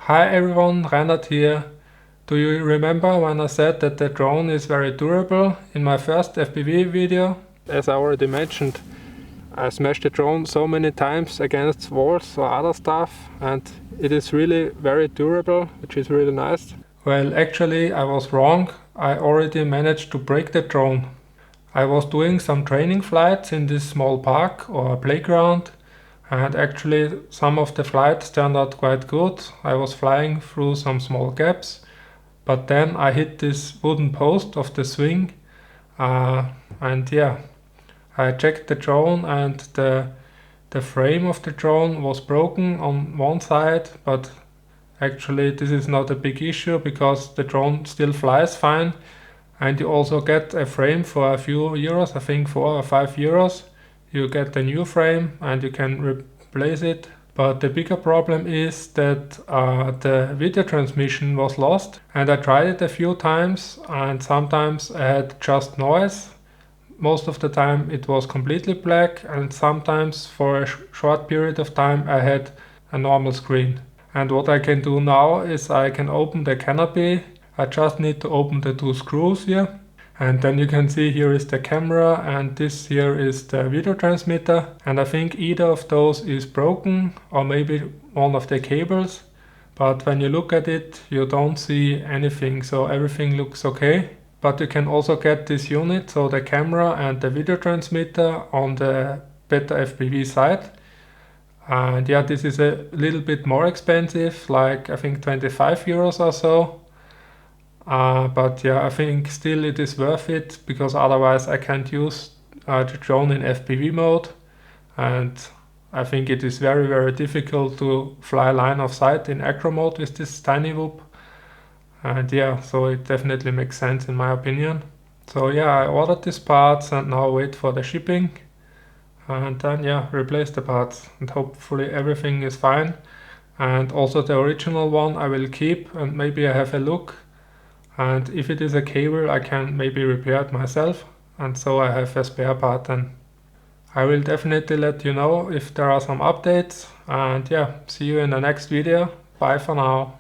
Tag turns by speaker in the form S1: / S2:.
S1: Hi everyone, Reinhard here. Do you remember when I said that the drone is very durable in my first FPV video? As I already mentioned, I smashed the drone so many times against walls or other stuff, and it is really very durable, which is really nice. Well, actually I was wrong. I already managed to break the drone. I was doing some training flights in this small park or playground, and actually some of the flights turned out quite good. I was flying through some small gaps, but then I hit this wooden post of the swing, and yeah, I checked the drone, and the frame of the drone was broken on one side, but actually this is not a big issue because the drone still flies fine, and you also get a frame for a few euros, I think 4 or 5 euros. You get a new frame and you can replace it. But the bigger problem is that the video transmission was lost, and I tried it a few times, and sometimes I had just noise. Most of the time it was completely black, and sometimes for a short period of time I had a normal screen. And what I can do now is I can open the canopy. I just need to open the two screws here, and then you can see here is the camera, and this here is the video transmitter, and I think either of those is broken or maybe one of the cables, but when you look at it you don't see anything, so everything looks okay. But you can also get this unit, so the camera and the video transmitter, on the Better FPV site. And yeah, this is a little bit more expensive, like I think 25 euros or so. But yeah, I think still it is worth it, because otherwise I can't use the drone in FPV mode, and I think it is very difficult to fly line of sight in acro mode with this tiny whoop. And yeah, so it definitely makes sense in my opinion. So yeah, I ordered these parts and now wait for the shipping, and then yeah, replace the parts, and hopefully everything is fine. And also the original one I will keep, and maybe I have a look, and if it is a cable I can maybe repair it myself, and so I have a spare part then. I will definitely let you know if there are some updates, and yeah, see you in the next video. Bye for now.